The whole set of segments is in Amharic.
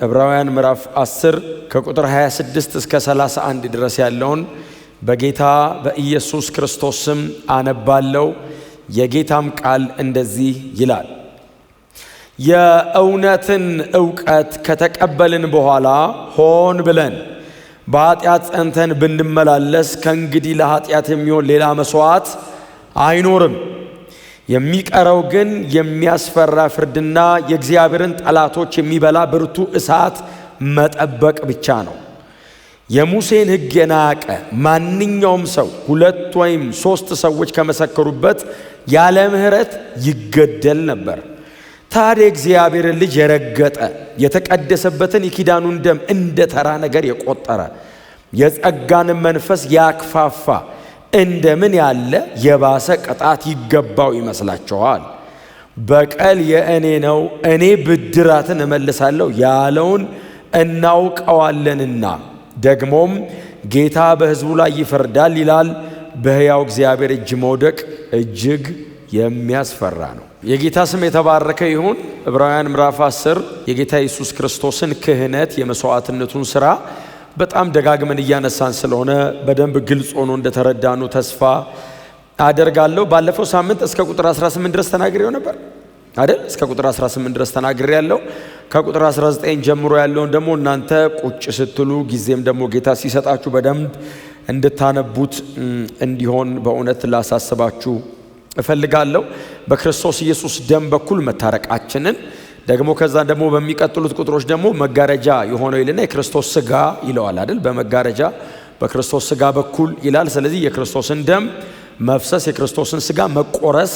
ዕብራውያን ምዕራፍ 10 ከቁጥር 26 እስከ 31 ድረስ ያለውን በጌታ በኢየሱስ ክርስቶስ ስም አነባለሁ። የጌታም ቃል እንደዚህ ይላል። የእውነትን ዕውቀት ከተቀበልን በኋላ ሆን ብለን በኃጢአት ጸንተን ብንመላለስ ከእንግዲህ ለኃጢአት የሚሆን ሌላ መስዋዕት አይኖርም። የሚቀረው ግን የሚያስፈራ ፍርድና የእግዚአብሔርን ጠላቶች የሚበላ ብርቱ እሳት መጠበቅ ብቻ ነው። የሙሴን ሕግ የናቀ ማንኛውም ሰው 2 ወይም 3 ሰዎች ከመሰከሩበት ያለ ምሕረት ይገደል ነበር። ታዲያ እግዚአብሔርን ልጅ የረገጠ የተቀደሰበትን የኪዳኑን ደም እንደ ተራ ነገር የቆጠረ የጸጋን መንፈስ ያክፋፋ እንደምን ያለ የባሰ ቅጣት ይገባው ይመስላችኋል? በቀል የእኔ ነው፣ እኔ ብድራትን እመልሳለሁ ያለውን እናውቀዋለንና ደግሞም ጌታ በሕዝቡ ላይ ይፈርዳል ይላል። በሕያው እግዚአብሔር እጅ መውደቅ እጅግ የሚያስፈራ ነው። የጌታ ስም የተባረከ ይሁን። ዕብራውያን ምዕራፍ 10 የጌታ ኢየሱስ ክርስቶስን ክህነት የመስዋዕትነቱን ሥራ በጣም ደጋግመን እያነሳን ስለሆነ በደንብ ግልጽ ሆኖ እንደተረዳኑ ተስፋ አደርጋለሁ። ባለፈው ሳምንት እስከ ቁጥር 18 ድረስ ተናግሬው ነበር አይደል? እስከ ቁጥር 18 ድረስ ተናግሬያለሁ። ከቁጥር 19 ጀምሮ ያለውን ደግሞ እናንተ ቁጭ ስትሉ ጊዜም ደግሞ ጌታ ሲሰጣችሁ በደንብ እንድታነቡት እንዲሆን በእውነት ላሳስባችሁ እፈልጋለሁ። በክርስቶስ ኢየሱስ ደም በኩል መታረቃችንን ደግሞ ከዛ ደግሞ በሚቀጥሉት ቁጥሮች ደግሞ መጋረጃ የሆነው ይልና የክርስቶስ ሥጋ ይለዋል አይደል? በመጋረጃ በክርስቶስ ሥጋ በኩል ይላል። ስለዚህ የክርስቶስን ደም መፍሰስ፣ የክርስቶስን ሥጋ መቆረስ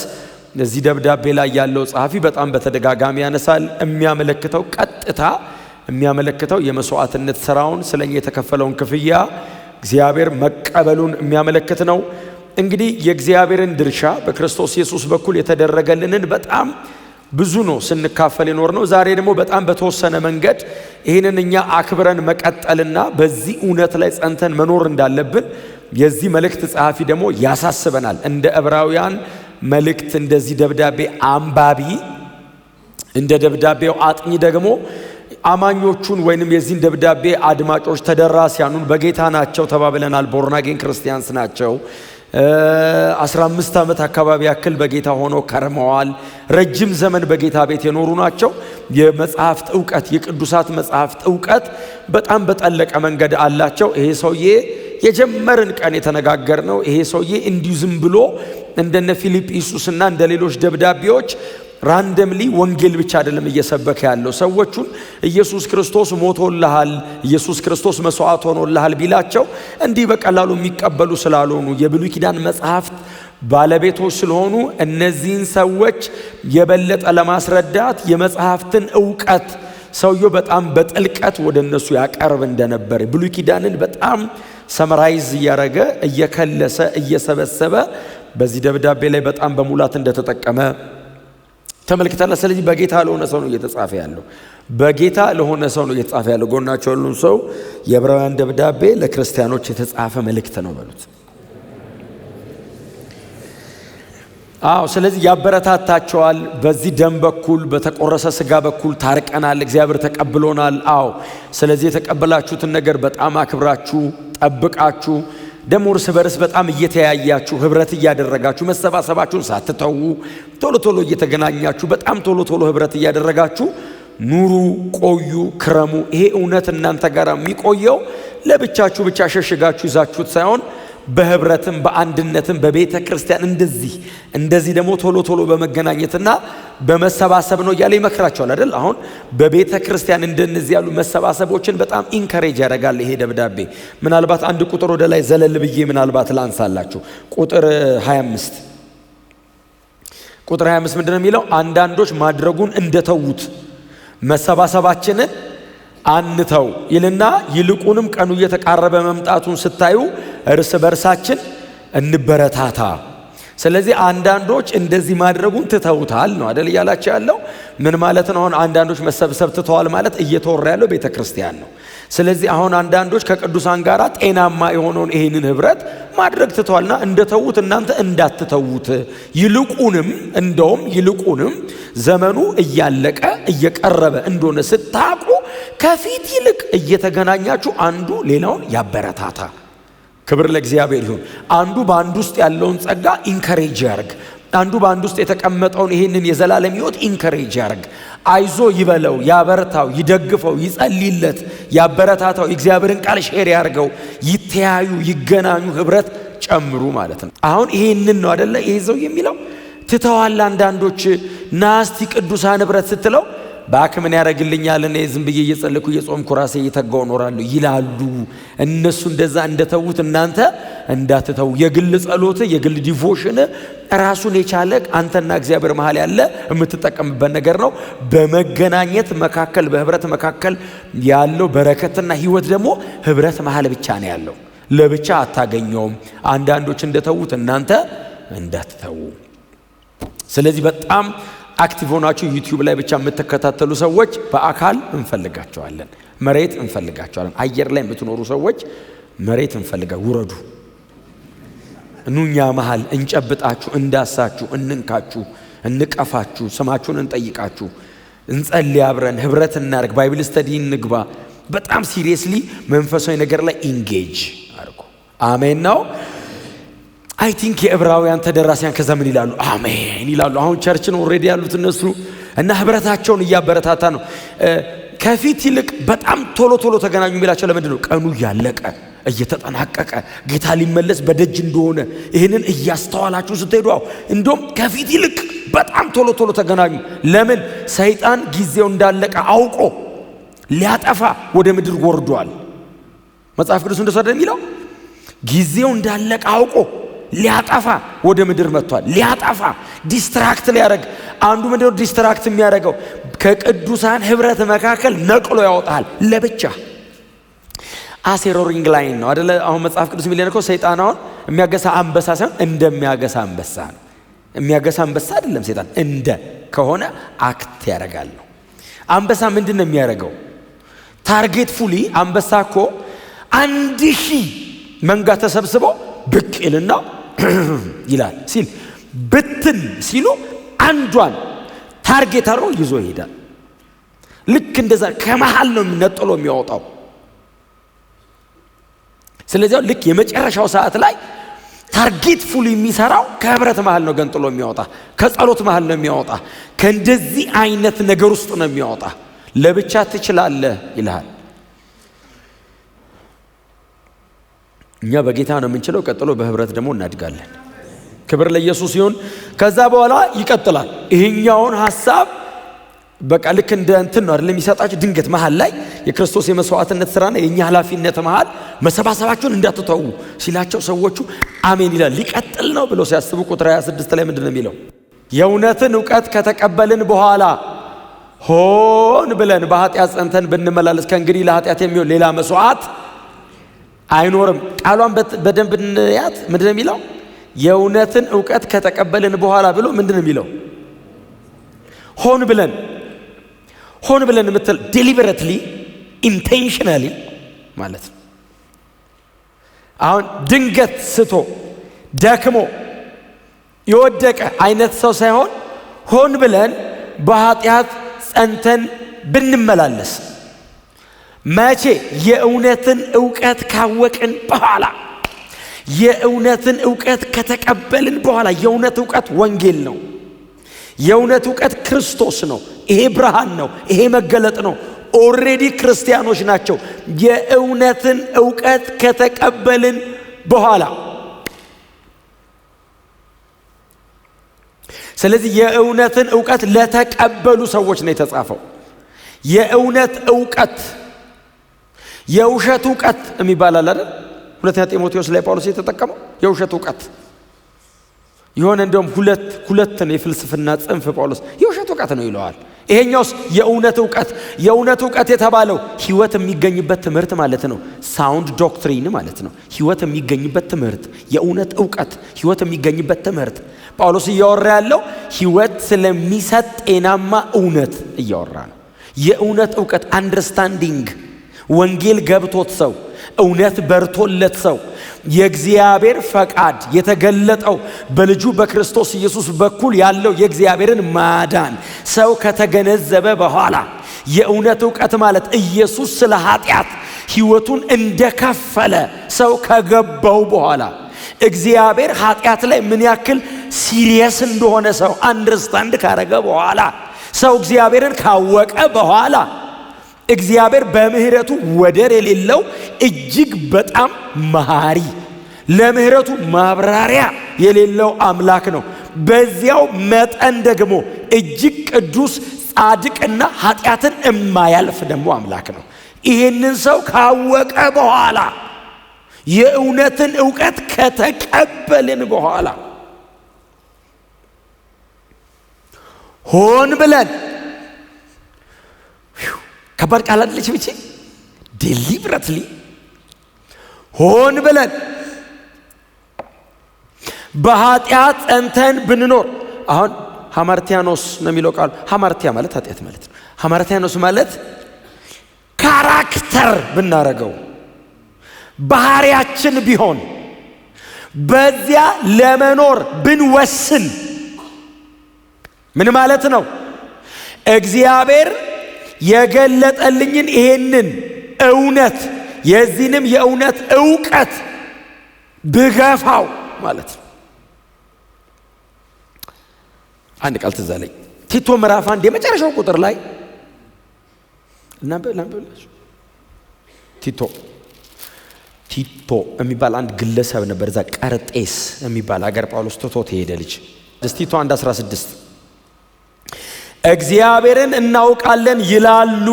እዚህ ደብዳቤ ላይ ያለው ጸሐፊ በጣም በተደጋጋሚ ያነሳል። የሚያመለክተው ቀጥታ የሚያመለክተው የመስዋዕትነት ሥራውን ስለኛ የተከፈለውን ክፍያ እግዚአብሔር መቀበሉን የሚያመለክት ነው። እንግዲህ የእግዚአብሔርን ድርሻ በክርስቶስ ኢየሱስ በኩል የተደረገልንን በጣም ብዙ ነው ስንካፈል የኖር ነው። ዛሬ ደግሞ በጣም በተወሰነ መንገድ ይህንን እኛ አክብረን መቀጠልና በዚህ እውነት ላይ ጸንተን መኖር እንዳለብን የዚህ መልእክት ጸሐፊ ደግሞ ያሳስበናል። እንደ ዕብራውያን መልእክት እንደዚህ ደብዳቤ አንባቢ፣ እንደ ደብዳቤው አጥኚ ደግሞ አማኞቹን ወይንም የዚህን ደብዳቤ አድማጮች ተደራሲያኑን በጌታ ናቸው ተባብለናል። ቦርን አጌን ክርስቲያንስ ናቸው። 15 ዓመት አካባቢ ያክል በጌታ ሆኖ ከርመዋል። ረጅም ዘመን በጌታ ቤት የኖሩ ናቸው። የመጽሐፍት ዕውቀት የቅዱሳት መጽሐፍት ዕውቀት በጣም በጠለቀ መንገድ አላቸው። ይሄ ሰውዬ የጀመርን ቀን የተነጋገርነው ይሄ ሰውዬ እንዲሁ ዝም ብሎ እንደነ ፊልጵስዩስና እንደ ሌሎች ደብዳቤዎች ራንደምሊ ወንጌል ብቻ አይደለም እየሰበከ ያለው። ሰዎቹን ኢየሱስ ክርስቶስ ሞቶልሃል፣ ኢየሱስ ክርስቶስ መስዋዕት ሆኖልሃል ቢላቸው እንዲህ በቀላሉ የሚቀበሉ ስላልሆኑ የብሉይ ኪዳን መጽሐፍት ባለቤቶች ስለሆኑ እነዚህን ሰዎች የበለጠ ለማስረዳት የመጽሐፍትን ዕውቀት ሰውየው በጣም በጥልቀት ወደ እነሱ ያቀርብ እንደነበር ብሉይ ኪዳንን በጣም ሰመራይዝ እያረገ እየከለሰ እየሰበሰበ በዚህ ደብዳቤ ላይ በጣም በሙላት እንደተጠቀመ ተመልክተናል። ስለዚህ በጌታ ለሆነ ሰው ነው እየተጻፈ ያለው። በጌታ ለሆነ ሰው ነው እየተጻፈ ያለው። ጎናቸው ያሉን ሰው የዕብራውያን ደብዳቤ ለክርስቲያኖች የተጻፈ መልእክት ነው በሉት። ስለዚህ ያበረታታቸዋል። በዚህ ደም በኩል በተቆረሰ ሥጋ በኩል ታርቀናል፣ እግዚአብሔር ተቀብሎናል። ስለዚህ የተቀበላችሁትን ነገር በጣም አክብራችሁ ጠብቃችሁ ደግሞ እርስ በርስ በጣም እየተያያችሁ ህብረት እያደረጋችሁ መሰባሰባችሁን ሳትተዉ ቶሎ ቶሎ እየተገናኛችሁ በጣም ቶሎ ቶሎ ህብረት እያደረጋችሁ ኑሩ፣ ቆዩ፣ ክረሙ። ይሄ እውነት እናንተ ጋር የሚቆየው ለብቻችሁ ብቻ ሸሽጋችሁ ይዛችሁት ሳይሆን በህብረትም በአንድነትም በቤተ ክርስቲያን እንደዚህ ደግሞ ቶሎ ቶሎ በመገናኘትና በመሰባሰብ ነው እያለ ይመክራቸዋል አይደል? አሁን በቤተ ክርስቲያን እንደነዚህ ያሉ መሰባሰቦችን በጣም ኢንካሬጅ ያደርጋል ይሄ ደብዳቤ። ምናልባት አንድ ቁጥር ወደ ላይ ዘለል ብዬ ምናልባት ላንሳላችሁ። ቁጥር 25 ምንድነው የሚለው? አንዳንዶች ማድረጉን እንደተዉት መሰባሰባችንን አንተው ይልና ይልቁንም ቀኑ እየተቃረበ መምጣቱን ስታዩ እርስ በርሳችን እንበረታታ፣ ስለዚህ አንዳንዶች እንደዚህ ማድረጉን ትተውታል ነው አይደል እያላችሁ ያለው። ምን ማለት ነው? አሁን አንዳንዶች መሰብሰብ ትተዋል ማለት እየተወራ ያለው ቤተክርስቲያን ነው። ስለዚህ አሁን አንዳንዶች ከቅዱሳን ጋር ጤናማ የሆነውን ይሄንን ህብረት ማድረግ ትተዋልና እንደተዉት እናንተ እንዳትተዉት፣ ይልቁንም ዘመኑ እያለቀ እየቀረበ እንደሆነ ስታውቁ ከፊት ይልቅ እየተገናኛችሁ አንዱ ሌላውን ያበረታታ። ክብር ለእግዚአብሔር ይሁን። አንዱ በአንዱ ውስጥ ያለውን ጸጋ ኢንከሬጅ ያርግ። አንዱ በአንዱ ውስጥ የተቀመጠውን ይህንን የዘላለም ሕይወት ኢንከሬጅ ያርግ። አይዞ ይበለው፣ ያበርታው፣ ይደግፈው፣ ይጸልይለት፣ ያበረታታው፣ የእግዚአብሔርን ቃል ሼር ያርገው፣ ይተያዩ፣ ይገናኙ፣ ህብረት ጨምሩ ማለት ነው። አሁን ይህንን ነው አይደለ ይሄ ሰው የሚለው። ትተዋል አንዳንዶች ናስቲ ቅዱሳን ህብረት ስትለው ባክምን ያረግልኛል እኔ ዝም ብዬ እየጸለይኩ እየጾምኩ ራሴ እየተጋው እኖራለሁ ይላሉ። እነሱ እንደዛ እንደተዉት እናንተ እንዳትተው። የግል ጸሎት፣ የግል ዲቮሽን ራሱን የቻለ አንተና እግዚአብሔር መሃል ያለ የምትጠቀምበት ነገር ነው። በመገናኘት መካከል በህብረት መካከል ያለው በረከትና ህይወት ደግሞ ህብረት መሃል ብቻ ነው ያለው። ለብቻ አታገኘውም። አንዳንዶች እንደተዉት እናንተ እንዳትተው። ስለዚህ በጣም አክቲቭ ሆናችሁ ዩቲዩብ ላይ ብቻ የምትከታተሉ ሰዎች በአካል እንፈልጋቸዋለን። መሬት እንፈልጋቸዋለን። አየር ላይ የምትኖሩ ሰዎች መሬት ውረዱ። እኑኛ መሃል እንጨብጣችሁ፣ እንዳሳችሁ፣ እንንካችሁ፣ እንቀፋችሁ፣ ስማችሁን እንጠይቃችሁ፣ እንጸልይ፣ አብረን ህብረት እናርግ፣ ባይብል ስተዲ እንግባ። በጣም ሲሪየስሊ መንፈሳዊ ነገር ላይ ኢንጌጅ አድርጉ። አሜን ነው። አይ ቲንክ የዕብራውያን ተደራሲያን ከዛ ምን ይላሉ? አሜን ይላሉ። አሁን ቸርች ነው ኦልሬዲ ያሉት እነሱ እና ህብረታቸውን እያበረታታ ነው። ከፊት ይልቅ በጣም ቶሎ ተገናኙ የሚላቸው ለምንድን ነው? ቀኑ እያለቀ እየተጠናቀቀ ጌታ ሊመለስ በደጅ እንደሆነ ይህንን እያስተዋላችሁ ስትሄዱ እንደውም ከፊት ይልቅ በጣም ቶሎ ተገናኙ። ለምን? ሰይጣን ጊዜው እንዳለቀ አውቆ ሊያጠፋ ወደ ምድር ወርዷል። መጽሐፍ ቅዱስ እንደሱ አይደል የሚለው? ጊዜው እንዳለቀ አውቆ ሊያጠፋ ወደ ምድር መጥቷል። ሊያጠፋ ዲስትራክት ሊያደርግ። አንዱ ምንድነው ዲስትራክት የሚያደርገው? ከቅዱሳን ህብረት መካከል ነቅሎ ያወጣል ለብቻ። አሴሮሪንግ ላይን ነው አይደለ? አሁን መጽሐፍ ቅዱስ የሚለነው ሰይጣን አሁን የሚያገሳ አንበሳ ሳይሆን እንደሚያገሳ አንበሳ ነው። የሚያገሳ አንበሳ አይደለም ሰይጣን። እንደ ከሆነ አክት ያደርጋል ነው። አንበሳ ምንድን ነው የሚያደርገው? ታርጌት ፉሊ አንበሳ እኮ 1000 መንጋ ተሰብስበው ብቅ ይልና ይላል ሲል ብትን ሲሉ አንዷን ታርጌት አድርጎ ይዞ ይሄዳል። ልክ እንደዛ ከመሃል ነው ነጥሎ የሚያወጣው። ስለዚህ ልክ የመጨረሻው ሰዓት ላይ ታርጌት ፉል የሚሰራው ከህብረት መሃል ነው ገንጥሎ የሚያወጣ፣ ከጸሎት መሃል ነው የሚያወጣ፣ ከእንደዚህ አይነት ነገር ውስጥ ነው የሚያወጣ። ለብቻ ትችላለህ ይልሃል። እኛ በጌታ ነው የምንችለው። ቀጥሎ በህብረት ደግሞ እናድጋለን። ክብር ለኢየሱስ ይሁን። ከዛ በኋላ ይቀጥላል። ይሄኛውን ሐሳብ በቃ ልክ እንደ እንትን ነው አይደለም የሚሰጣችሁ። ድንገት መሃል ላይ የክርስቶስ የመስዋዕትነት ሥራና የኛ ኃላፊነት መሃል መሰባሰባችሁን እንዳትተው ሲላቸው ሰዎቹ አሜን ይላል። ሊቀጥል ነው ብሎ ሲያስቡ ቁጥር 26 ላይ ምንድነው የሚለው? የእውነትን ዕውቀት ከተቀበልን በኋላ ሆን ብለን በኃጢአት ጸንተን ብንመላለስ ከእንግዲህ ለኃጢአት የሚሆን ሌላ መስዋዕት አይኖርም። ቃሏን በደንብ እንያት። ምንድነው የሚለው? የእውነትን ዕውቀት ከተቀበልን በኋላ ብሎ ምንድነው የሚለው? ሆን ብለን የምትል ዴሊበሬትሊ ኢንቴንሽናሊ ማለት ነው። አሁን ድንገት ስቶ ደክሞ የወደቀ አይነት ሰው ሳይሆን ሆን ብለን በኃጢአት ጸንተን ብንመላለስ መቼ? የእውነትን ዕውቀት ካወቅን በኋላ፣ የእውነትን ዕውቀት ከተቀበልን በኋላ። የእውነት ዕውቀት ወንጌል ነው። የእውነት ዕውቀት ክርስቶስ ነው። ይሄ ብርሃን ነው። ይሄ መገለጥ ነው። ኦልሬዲ ክርስቲያኖች ናቸው። የእውነትን ዕውቀት ከተቀበልን በኋላ ስለዚህ የእውነትን ዕውቀት ለተቀበሉ ሰዎች ነው የተጻፈው። የእውነት ዕውቀት የውሸት ዕውቀት የሚባል አለ አይደል? ሁለተኛ ጢሞቴዎስ ላይ ጳውሎስ የተጠቀመው የውሸት ዕውቀት የሆነ እንደውም ሁለት ነው የፍልስፍና ጽንፍ ጳውሎስ የውሸት ዕውቀት ነው ይለዋል። ይሄኛውስ የእውነት ዕውቀት የተባለው ሕይወት የሚገኝበት ትምህርት ማለት ነው። ሳውንድ ዶክትሪን ማለት ነው። ሕይወት የሚገኝበት ትምህርት፣ የእውነት ዕውቀት ሕይወት የሚገኝበት ትምህርት። ጳውሎስ እያወራ ያለው ሕይወት ስለሚሰጥ ጤናማ እውነት እያወራ ነው። የእውነት ዕውቀት አንደርስታንዲንግ፣ ወንጌል ገብቶት ሰው፣ እውነት በርቶለት ሰው፣ የእግዚአብሔር ፈቃድ የተገለጠው በልጁ በክርስቶስ ኢየሱስ በኩል ያለው የእግዚአብሔርን ማዳን ሰው ከተገነዘበ በኋላ የእውነት ዕውቀት ማለት ኢየሱስ ስለ ኃጢአት ሕይወቱን እንደከፈለ ሰው ከገባው በኋላ እግዚአብሔር ኃጢአት ላይ ምን ያክል ሲሪየስ እንደሆነ ሰው አንደርስታንድ ካረገ በኋላ ሰው እግዚአብሔርን ካወቀ በኋላ እግዚአብሔር በምህረቱ ወደር የሌለው እጅግ በጣም መሐሪ ለምህረቱ ማብራሪያ የሌለው አምላክ ነው። በዚያው መጠን ደግሞ እጅግ ቅዱስ ጻድቅና ኃጢአትን የማያልፍ ደግሞ አምላክ ነው። ይህንን ሰው ካወቀ በኋላ የእውነትን ዕውቀት ከተቀበልን በኋላ ሆን ብለን ከባድ ቃል አይደለች ብቻ ዴሊብሬትሊ ሆን ብለን በኃጢአት ጸንተን ብንኖር። አሁን ሃማርቲያኖስ ነው የሚለው ቃል። ሃማርቲያ ማለት ኃጢአት ማለት ነው። ሃማርቲያኖስ ማለት ካራክተር ብናረገው ባህሪያችን ቢሆን በዚያ ለመኖር ብንወስን ምን ማለት ነው? እግዚአብሔር የገለጠልኝን ይሄንን እውነት የዚህንም የእውነት ዕውቀት ብገፋው ማለት ነው። አንድ ቃል ትዝ አለኝ። ቲቶ ምዕራፍ 1 የመጨረሻው ቁጥር ላይ እናንብብላችሁ። ቲቶ የሚባል አንድ ግለሰብ ነበር። እዛ ቀርጤስ የሚባል አገር ጳውሎስ ትቶት የሄደ ልጅ። ቲቶ 1:16 እግዚአብሔርን እናውቃለን ይላሉ፣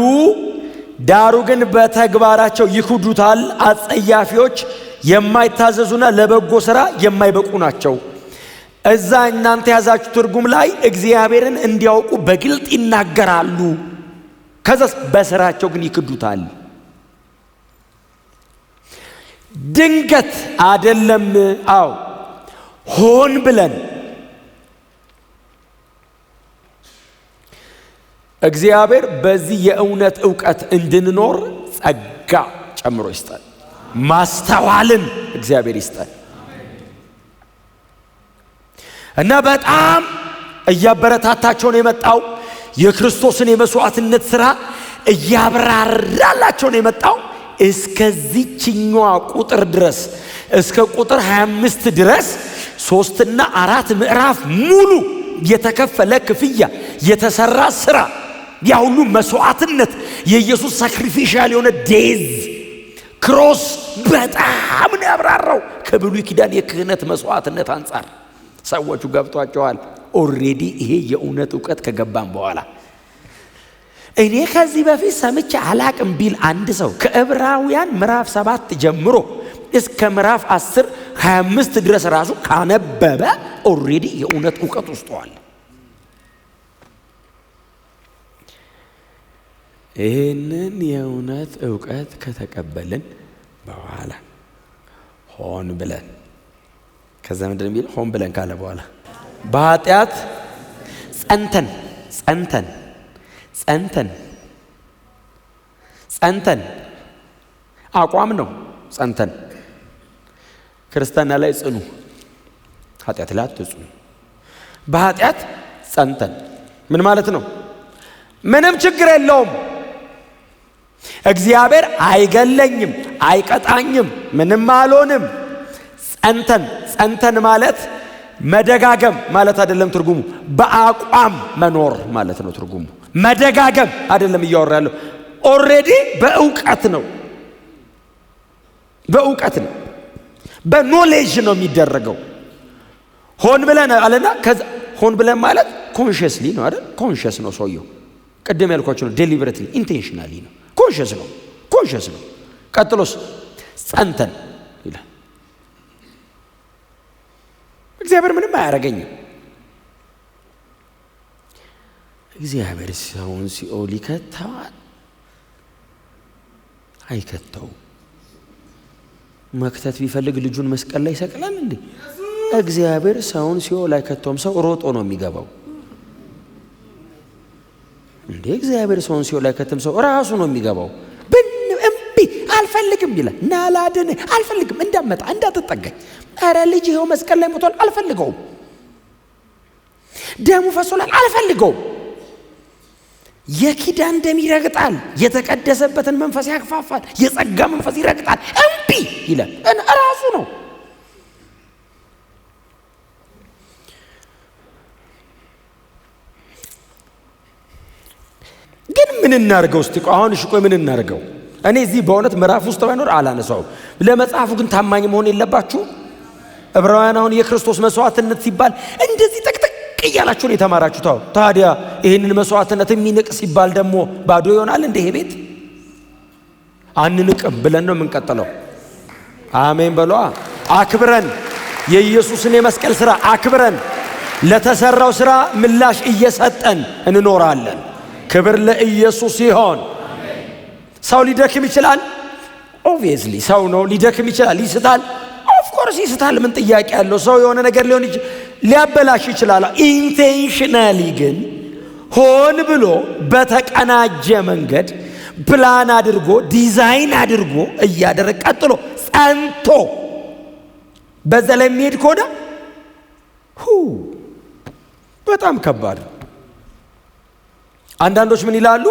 ዳሩ ግን በተግባራቸው ይክዱታል። አጸያፊዎች፣ የማይታዘዙና ለበጎ ሥራ የማይበቁ ናቸው። እዛ እናንተ ያዛችሁ ትርጉም ላይ እግዚአብሔርን እንዲያውቁ በግልጥ ይናገራሉ፣ ከዛስ በሥራቸው ግን ይክዱታል። ድንገት አይደለም። አዎ ሆን ብለን እግዚአብሔር በዚህ የእውነት ዕውቀት እንድንኖር ጸጋ ጨምሮ ይስጣል። ማስተዋልን እግዚአብሔር ይስጣል። እና በጣም እያበረታታቸው ነው የመጣው። የክርስቶስን የመስዋዕትነት ሥራ እያብራራላቸው ነው የመጣው። እስከዚህኛዋ ቁጥር ድረስ እስከ ቁጥር 25 ድረስ 3 እና 4 ምዕራፍ ሙሉ የተከፈለ ክፍያ የተሰራ ሥራ ያ ሁሉ መስዋዕትነት የኢየሱስ ሳክሪፊሻል የሆነ ዴዝ ክሮስ በጣም ነው ያብራራው። ከብሉይ ኪዳን የክህነት መስዋዕትነት አንጻር ሰዎቹ ገብቷቸዋል። ኦሬዲ ይሄ የእውነት ዕውቀት ከገባን በኋላ እኔ ከዚህ በፊት ሰምቼ አላቅም ቢል አንድ ሰው ከዕብራውያን ምዕራፍ 7 ጀምሮ እስከ ምዕራፍ 10:25 ድረስ ራሱ ካነበበ ኦሬዲ የእውነት ዕውቀት ውስጧል። ይህንን የእውነት ዕውቀት ከተቀበልን በኋላ ሆን ብለን ከዛ ምንድን የሚል ሆን ብለን ካለ በኋላ በኃጢአት ጸንተን አቋም ነው። ጸንተን ክርስትና ላይ ጽኑ፣ ኃጢአት ላይ አትጽኑ። በኃጢአት ጸንተን ምን ማለት ነው? ምንም ችግር የለውም፣ እግዚአብሔር አይገለኝም፣ አይቀጣኝም፣ ምንም አልሆንም። ጸንተን ማለት መደጋገም ማለት አይደለም ትርጉሙ። በአቋም መኖር ማለት ነው ትርጉሙ። መደጋገም አይደለም እያወራ ያለው። ኦሬዲ በእውቀት ነው በኖሌጅ ነው የሚደረገው። ሆን ብለን አለና ከዛ ሆን ብለን ማለት ኮንሽስሊ ነው አይደል? ኮንሽስ ነው ሰውየው። ቅድም ያልኳችሁ ነው። ዴሊበሬትሊ ኢንቴንሽናሊ ነው። ኮንሽስ ነው። ቀጥሎስ ጸንተን ይላል። እግዚአብሔር ምንም አያረገኝም። እግዚአብሔር ሰውን ሲኦል ይከተዋል? አይከተው። መክተት ቢፈልግ ልጁን መስቀል ላይ ይሰቅላል እንዴ? እግዚአብሔር ሰውን ሲኦል አይከተውም። ሰው ሮጦ ነው የሚገባው እንዴ? እግዚአብሔር ሰውን ሲኦል አይከተም። ሰው ራሱ ነው የሚገባው። እምቢ አልፈልግም ይላል። ናላድን አልፈልግም፣ እንዳመጣ እንዳትጠጋኝ። ኧረ ልጅ ይኸው መስቀል ላይ ሞቷል፣ አልፈልገውም። ደሙ ፈሶላል፣ አልፈልገውም። የኪዳን ደም ይረግጣል፣ የተቀደሰበትን መንፈስ ያክፋፋል፣ የጸጋ መንፈስ ይረግጣል። እምቢ ይላል። ራሱ ነው። ግን ምን እናርገው እስቲ? አሁን እሺ ቆይ ምን እናርገው? እኔ እዚህ በእውነት ምዕራፍ ውስጥ ባይኖር አላነሳው። ለመጽሐፉ ግን ታማኝ መሆን የለባችሁ? ዕብራውያን አሁን የክርስቶስ መስዋዕትነት ሲባል እንደዚህ ጥቅጥቅ እያላችሁ ነው የተማራችሁት። ታዲያ ይህንን መስዋዕትነት የሚንቅ ሲባል ደግሞ ባዶ ይሆናል እንደ ይሄ ቤት? አንንቅም ብለን ነው የምንቀጥለው። አሜን በሏ። አክብረን የኢየሱስን የመስቀል ሥራ አክብረን ለተሰራው ሥራ ምላሽ እየሰጠን እንኖራለን። ክብር ለኢየሱስ ይሆን። ሰው ሊደክም ይችላል። ኦብቪየስሊ ሰው ነው፣ ሊደክም ይችላል፣ ይስታል። ኦፍኮርስ ይስታል። ምን ጥያቄ ያለው? ሰው የሆነ ነገር ሊያበላሽ ይችላል። ኢንቴንሽናሊ ግን ሆን ብሎ በተቀናጀ መንገድ ፕላን አድርጎ ዲዛይን አድርጎ እያደረገ ቀጥሎ ጸንቶ በዛ ላይ የሚሄድ ከሆነ በጣም ከባድ። አንዳንዶች ምን ይላሉ?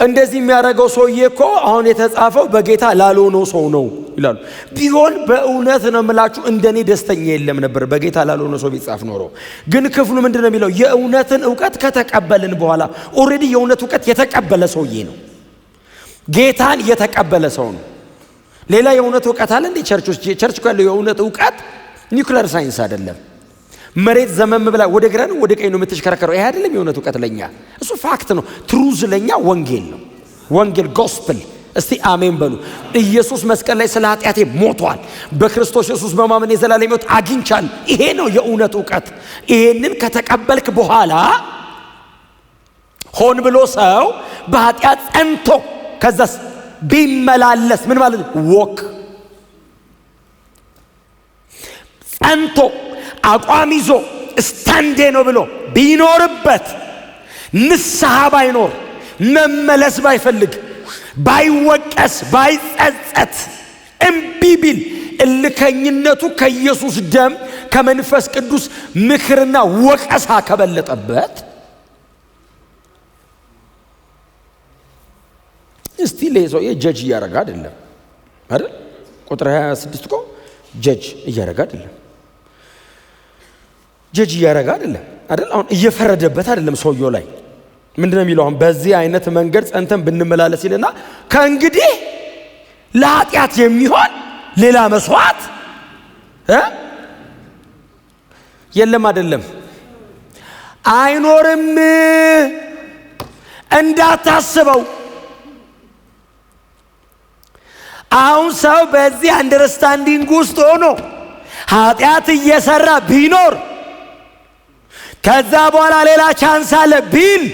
እንደዚህ የሚያደርገው ሰውዬ እኮ አሁን የተጻፈው በጌታ ላልሆነው ሰው ነው ይላሉ። ቢሆን በእውነት ነው የምላችሁ እንደኔ ደስተኛ የለም ነበር በጌታ ላልሆነው ሰው ቢጻፍ ኖሮ። ግን ክፍሉ ምንድነው የሚለው? የእውነትን ዕውቀት ከተቀበልን በኋላ ኦሬዲ የእውነት ዕውቀት የተቀበለ ሰውዬ ነው። ጌታን የተቀበለ ሰው ነው። ሌላ የእውነት ዕውቀት አለ እንዴ? ቸርች እኮ ያለው የእውነት ዕውቀት ኒውክሌር ሳይንስ አይደለም። መሬት ዘመም ብላ ወደ ግራ ነው ወደ ቀኝ ነው የምትሽከረከረው። ይሄ አይደለም የእውነት ዕውቀት ለኛ። እሱ ፋክት ነው። ትሩዝ ለኛ ወንጌል ነው። ወንጌል ጎስፕል። እስቲ አሜን በሉ። ኢየሱስ መስቀል ላይ ስለ ኃጢአቴ ሞቷል፣ በክርስቶስ ኢየሱስ በማመን የዘላለም ሕይወት አግኝቻለሁ። ይሄ ነው የእውነት ዕውቀት። ይሄንን ከተቀበልክ በኋላ ሆን ብሎ ሰው በኃጢአት ጸንቶ ከዛስ ቢመላለስ ምን ማለት ነው? ወክ ጸንቶ አቋም ይዞ ስታንዴ ነው ብሎ ቢኖርበት፣ ንስሐ ባይኖር፣ መመለስ ባይፈልግ፣ ባይወቀስ፣ ባይጸጸት፣ እምቢ ቢል፣ እልከኝነቱ ከኢየሱስ ደም ከመንፈስ ቅዱስ ምክርና ወቀሳ ከበለጠበት፣ እስቲ ለሰው ጀጅ እያረጋ አይደለም አይደል? ቁጥር 26 እኮ ጀጅ እያረጋ አይደለም፣ ጀጅ እያረጋ አይደለም አይደል? አሁን እየፈረደበት አይደለም ሰውየው ላይ። ምንድነው የሚለው? አሁን በዚህ አይነት መንገድ ጸንተን ብንመላለስ ይልና ከእንግዲህ ለኃጢአት የሚሆን ሌላ መስዋዕት የለም አይደለም፣ አይኖርም፣ እንዳታስበው። አሁን ሰው በዚህ አንደርስታንዲንግ ውስጥ ሆኖ ኃጢአት እየሰራ ቢኖር ከዛ በኋላ ሌላ ቻንስ አለ ቢል፣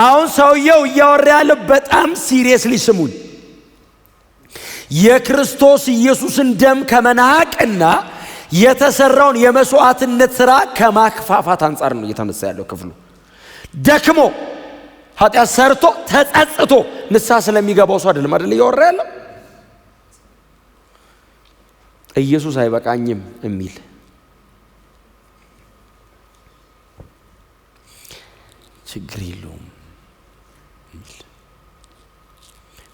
አሁን ሰውየው እያወራ ያለው በጣም ሲሪየስሊ ስሙኝ፣ የክርስቶስ ኢየሱስን ደም ከመናቅና የተሰራውን የመስዋዕትነት ሥራ ከማክፋፋት አንጻር ነው እየተነሳ ያለው ክፍሉ። ደክሞ ኃጢአት ሰርቶ ተጸጽቶ ንስሐ ስለሚገባው ሰው አይደለም አይደል እያወራ ያለው። ኢየሱስ አይበቃኝም የሚል ችግር የለውም የሚል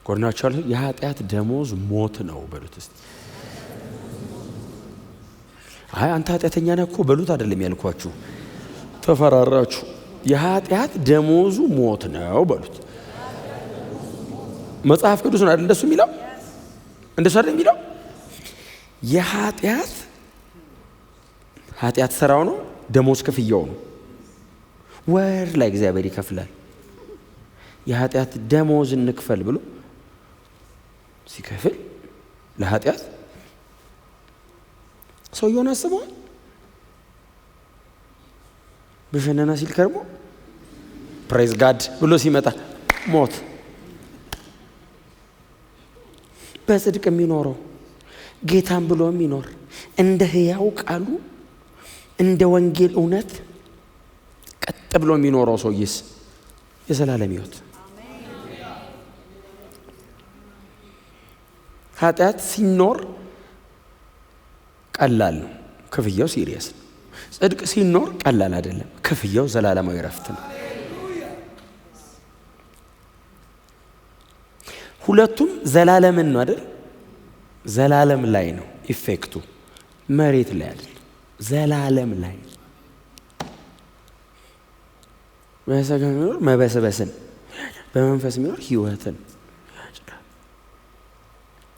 ጎናቸው የኃጢአት ደሞዝ ሞት ነው በሉት እስቲ። አይ አንተ ኃጢአተኛ ነህ እኮ በሉት አይደለም ያልኳችሁ፣ ተፈራራችሁ። የኃጢአት ደሞዙ ሞት ነው በሉት። መጽሐፍ ቅዱስ ነው አይደል እንደሱ የሚለው? እንደሱ አይደል የሚለው? ኃጢአት ስራው ነው፣ ደሞዝ ክፍያው ነው። ወር ላይ እግዚአብሔር ይከፍላል። የኃጢአት ደሞዝ እንክፈል ብሎ ሲከፍል ለኃጢአት ሰውየውን አስበዋል። በሸነና ሲል ከርሞ ፕሬዝ ጋድ ብሎ ሲመጣ ሞት። በጽድቅ የሚኖረው ጌታን ብሎ የሚኖር እንደ ሕያው ቃሉ እንደ ወንጌል እውነት ቀጥ ብሎ የሚኖረው ሰውዬስ የዘላለም ሕይወት። ኃጢአት ሲኖር ቀላል ነው፣ ክፍያው ሲሪየስ ነው። ጽድቅ ሲኖር ቀላል አይደለም፣ ክፍያው ዘላለማዊ ረፍት ነው። ሁለቱም ዘላለምን ነው አይደል? ዘላለም ላይ ነው ኢፌክቱ፣ መሬት ላይ አይደል? ዘላለም ላይ በሰጋ የሚኖር መበስበስን፣ በመንፈስ የሚኖር ሕይወትን።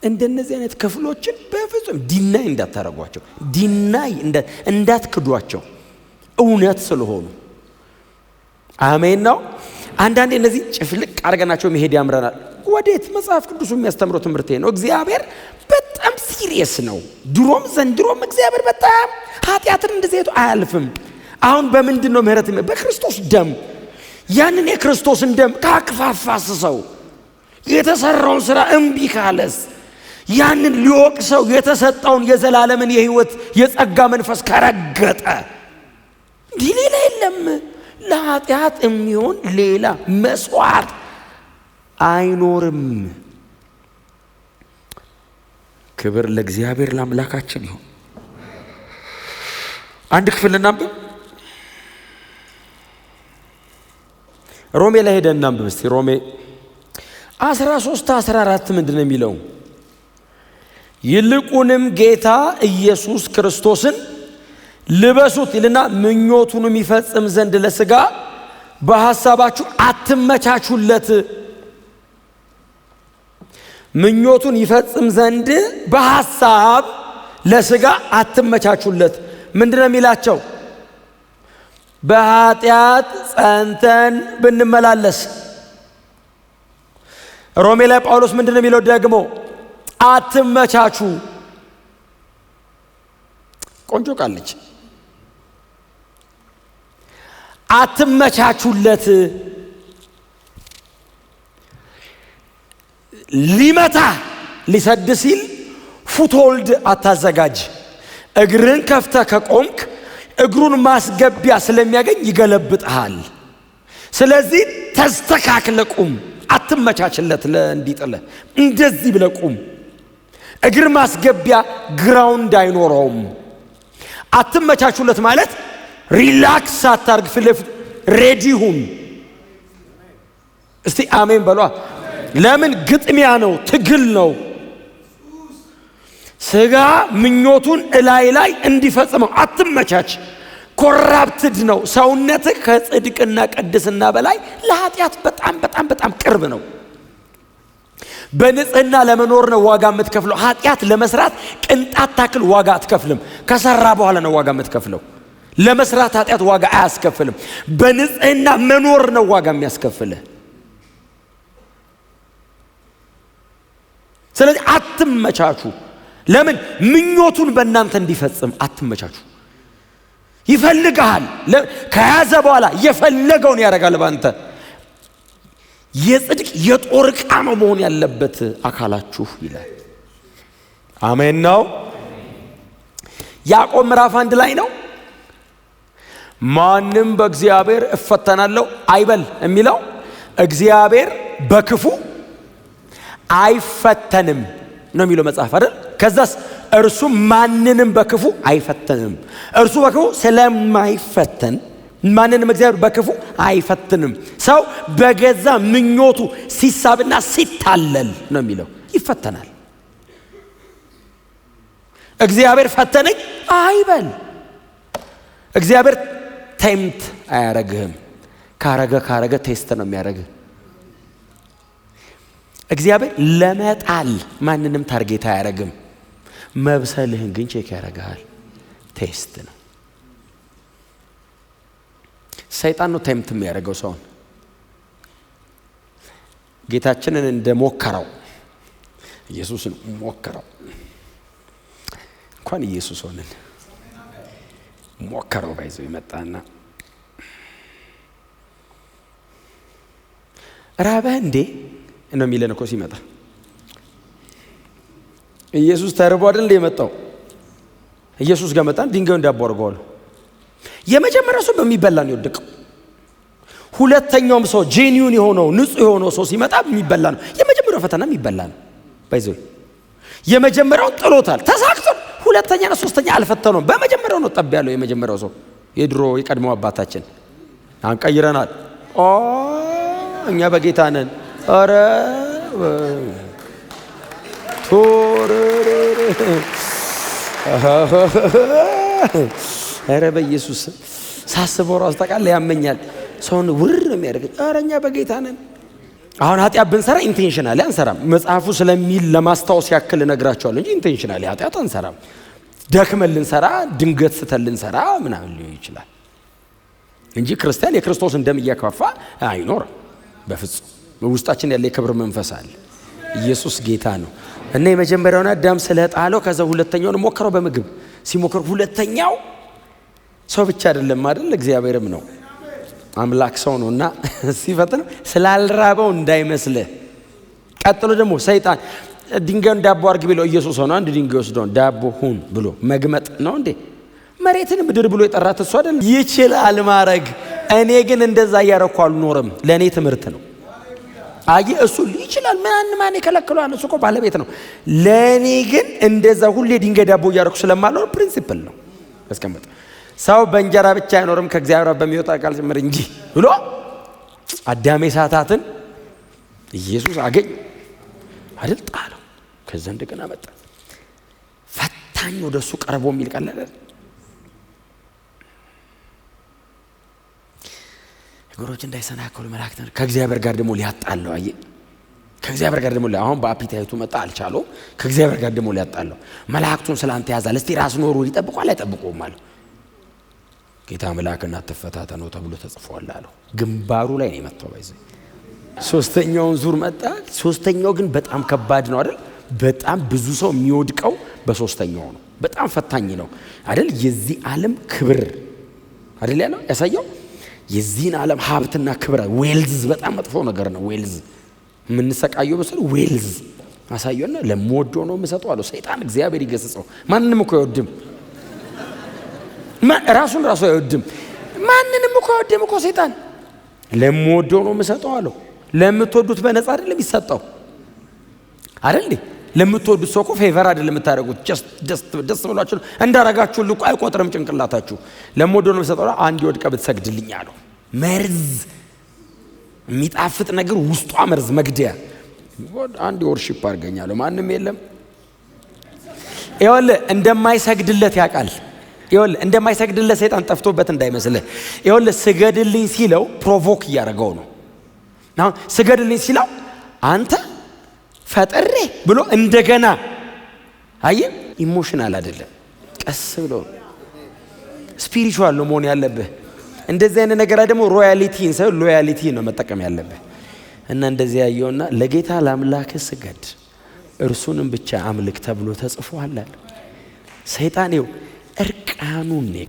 እንደነዚህ አይነት ክፍሎችን በፍጹም ዲናይ እንዳታረጓቸው፣ ዲናይ እንዳትክዷቸው እውነት ስለሆኑ። አሜን ነው። አንዳንዴ እነዚህ ጭፍልቅ አድርገናቸው መሄድ ያምረናል። ወዴት? መጽሐፍ ቅዱስ የሚያስተምረው ትምህርት ነው። እግዚአብሔር በጣም ሲሪየስ ነው። ድሮም ዘንድሮም እግዚአብሔር በጣም ኃጢአትን እንደዚህ አያልፍም። አሁን በምንድን ነው ምህረት? በክርስቶስ ደም። ያንን የክርስቶስን ደም ካክፋፋስሰው የተሰራውን ስራ እምቢ ካለስ ያንን ሊወቅሰው የተሰጠውን የዘላለምን የሕይወት የጸጋ መንፈስ ከረገጠ ሌላ የለም። ለኃጢአት የሚሆን ሌላ መስዋዕት አይኖርም። ክብር ለእግዚአብሔር ለአምላካችን ይሁን። አንድ ክፍል እናንብብ። ሮሜ ላይ ሄደን እናንብብ እስቲ። ሮሜ 13:14 ምንድን ነው የሚለው? ይልቁንም ጌታ ኢየሱስ ክርስቶስን ልበሱት ይልና ምኞቱን የሚፈጽም ዘንድ ለሥጋ በሐሳባችሁ አትመቻቹለት። ምኞቱን ይፈጽም ዘንድ በሐሳብ ለሥጋ አትመቻቹለት። ምንድነው የሚላቸው? በኃጢአት ጸንተን ብንመላለስ። ሮሜ ላይ ጳውሎስ ምንድነው የሚለው ደግሞ? አትመቻቹ። ቆንጆ ቃልች። አትመቻቹለት። ሊመታ ሊሰድ ሲል ፉትሆልድ አታዘጋጅ። እግርን ከፍተ ከቆምክ እግሩን ማስገቢያ ስለሚያገኝ ይገለብጥሃል። ስለዚህ ተስተካክለ ቁም። አትመቻችለት ለእንዲጥለ እንደዚህ ብለ ቁም። እግር ማስገቢያ ግራውንድ አይኖረውም። አትመቻቹለት ማለት ሪላክስ አታርግ፣ ፍለፍ ሬዲ ሁን። እስቲ አሜን በሏ። ለምን? ግጥሚያ ነው፣ ትግል ነው። ሥጋ ምኞቱን እላይ ላይ እንዲፈጽመው አትመቻች። ኮራፕትድ ነው ሰውነትህ። ከጽድቅና ቅድስና በላይ ለኃጢአት በጣም በጣም በጣም ቅርብ ነው። በንጽህና ለመኖር ነው ዋጋ የምትከፍለው። ኃጢአት ለመስራት ቅንጣት ታክል ዋጋ አትከፍልም። ከሰራ በኋላ ነው ዋጋ የምትከፍለው። ለመስራት ኃጢአት ዋጋ አያስከፍልም። በንጽህና መኖር ነው ዋጋ የሚያስከፍልህ። ስለዚህ አትመቻቹ። ለምን? ምኞቱን በእናንተ እንዲፈጽም አትመቻቹ። ይፈልጋል። ከያዘ በኋላ የፈለገውን ያደርጋል ባንተ። የጽድቅ የጦር ዕቃ ነው መሆን ያለበት አካላችሁ ይላል። አሜን ነው። ያዕቆብ ምዕራፍ 1 ላይ ነው ማንም በእግዚአብሔር እፈተናለሁ አይበል የሚለው። እግዚአብሔር በክፉ አይፈተንም ነው የሚለው መጽሐፍ አይደል? ከዛስ እርሱ ማንንም በክፉ አይፈተንም። እርሱ በክፉ ስለማይፈተን ማንንም እግዚአብሔር በክፉ አይፈትንም። ሰው በገዛ ምኞቱ ሲሳብና ሲታለል ነው የሚለው ይፈተናል። እግዚአብሔር ፈተነኝ አይበል። እግዚአብሔር ቴምት አያረግህም። ካረገ ቴስት ነው የሚያረግህ። እግዚአብሔር ለመጣል ማንንም ታርጌት አያረግም። መብሰልህን ግን ቼክ ያረጋል። ቴስት ነው። ሰይጣን ነው ቴምት የሚያረገው ሰውን። ጌታችንን እንደሞከረው ኢየሱስን ሞከረው። እንኳን ኢየሱስ ሆነን ሞከረው ባይዘው ይመጣና ራበህ እንዴ ነው የሚለን እኮ ሲመጣ። ኢየሱስ ተርቦ አይደል እንደ የመጣው? ኢየሱስ ጋር መጣን፣ ድንጋዩን ዳቦ አድርገዋል። የመጀመሪያው ሰው በሚበላ ነው የወደቀው። ሁለተኛውም ሰው ጄኒዩን የሆነው ንጹህ የሆነው ሰው ሲመጣ የሚበላ ነው። የመጀመሪያው ፈተና የሚበላ ነው። ባይዘው የመጀመሪያውን ጥሎታል፣ ተሳክቶ። ሁለተኛና ሶስተኛ አልፈተነውም። በመጀመሪያው ነው ጠብ ያለው የመጀመሪያው ሰው። የድሮ የቀድሞው አባታችን አንቀይረናል። እኛ በጌታ ነን። ኧረ ኧረ በኢየሱስ ሳስበው ራሱ ታውቃለህ ያመኛል። ሰውን ውር ነው የሚያደርገኝ። ኧረ እኛ በጌታ ነን። አሁን ኃጢአት ብንሰራ ኢንቴንሽናሊ አንሰራም። መጽሐፉ ስለሚል ለማስታወስ ያክል እነግራቸዋለሁ እንጂ ኢንቴንሽናሊ ኃጢአት አንሰራም። ደክመን ልንሰራ፣ ድንገት ስተን ልንሰራ ምናምን ሊሆን ይችላል እንጂ ክርስቲያን የክርስቶስን ደም እያከፋ አይኖርም በፍጹም። ውስጣችን ያለ የክብር መንፈስ አለ። ኢየሱስ ጌታ ነው። እና የመጀመሪያውን አዳም ስለጣለው ከዛ ሁለተኛውን ሞከረው በምግብ ሲሞክር፣ ሁለተኛው ሰው ብቻ አይደለም አይደል እግዚአብሔርም ነው። አምላክ ሰው ነውና ሲፈትን ስላልራበው እንዳይመስልህ። ቀጥሎ ደግሞ ሰይጣን ድንጋዩን ዳቦ አርግ ቢለው ኢየሱስ ሆኖ አንድ ድንጋይ ወስዶ ዳቦ ሁን ብሎ መግመጥ ነው እንዴ? መሬትን ምድር ብሎ የጠራት እሱ አይደል? ይችላል ማረግ። እኔ ግን እንደዛ እያረኩ አልኖርም። ለኔ ትምህርት ነው። አየ እሱ ይችላል። ማን ይከለክለዋል? እሱ እኮ ባለቤት ነው። ለኔ ግን እንደዛ ሁሌ ድንጋይ ዳቦ እያረኩ ስለማልኖር ፕሪንሲፕል ነው አስቀምጥ። ሰው በእንጀራ ብቻ አይኖርም ከእግዚአብሔር በሚወጣ ቃል ጭምር እንጂ ብሎ አዳሜ ሳታትን ኢየሱስ አገኝ አይደል? ጣለው። ከዛ እንደገና መጣ ፈታኝ ወደሱ ቀርቦ የሚል ቃል አለ። እግሮች እንዳይሰናከሉ መላእክትን ከእግዚአብሔር ጋር ደግሞ ሊያጣለው። አየ ከእግዚአብሔር ጋር ደግሞ አሁን በአፒታይቱ መጣ አልቻለው። ከእግዚአብሔር ጋር ደግሞ ሊያጣለው መላእክቱን ስላንተ ያዛል። እስቲ ራስ ኖሩ ይጠብቋል አይጠብቁም አለ። ጌታ መልአክን አትፈታተነው ተብሎ ተጽፏል አለው። ግንባሩ ላይ ነው የመጣው። ባይዘ ሶስተኛውን ዙር መጣ። ሶስተኛው ግን በጣም ከባድ ነው አይደል? በጣም ብዙ ሰው የሚወድቀው በሶስተኛው ነው። በጣም ፈታኝ ነው አይደል? የዚህ ዓለም ክብር አይደል ያለው ያሳየው። የዚህን ዓለም ሀብትና ክብር ዌልዝ በጣም መጥፎ ነገር ነው። ዌልዝ የምንሰቃየው በሰል ዌልዝ አሳየውና ለምወደው ነው የምሰጠው አለው ሰይጣን። እግዚአብሔር ይገስጸው። ማንንም እኮ አይወድም። ራሱን ራሱ አይወድም። ማንንም እኮ አይወድም እኮ ሰይጣን። ለምወደው ነው የምሰጠው አለው። ለምትወዱት በነፃ አይደለም የሚሰጠው አይደል እንዴ? ለምትወዱት ሰው እኮ ፌቨር አይደለም የምታደርጉት። ደስ ብሏችሁ እንዳረጋችሁ ልቆ አይቆጥርም ጭንቅላታችሁ። ለምወደው ነው የምሰጠው። አንድ ወድቀ ብትሰግድልኝ አለው። መርዝ የሚጣፍጥ ነገር ውስጧ መርዝ መግደያ። አንድ ወርሺፕ አድርገኛለሁ ማንም የለም። ይኸውልህ እንደማይሰግድለት ያውቃል። ይኸውልህ እንደማይሰግድለት ሰይጣን ጠፍቶበት እንዳይመስልህ። ይኸውልህ ስገድልኝ ሲለው ፕሮቮክ እያደረገው ነው። አሁን ስገድልኝ ሲለው አንተ ፈጥሬ ብሎ እንደገና አየ ኢሞሽናል አይደለም፣ ቀስ ብሎ ስፒሪቹዋል ነው መሆን ያለብህ። እንደዚህ አይነት ነገር ደግሞ ሮያሊቲን ሰው ሎያሊቲ ነው መጠቀም ያለብህ። እና እንደዚህ ያየውና ለጌታ ለአምላክ ስገድ እርሱንም ብቻ አምልክ ተብሎ ተጽፏል አለ። ሰይጣን ይኸው እርቃኑን ነው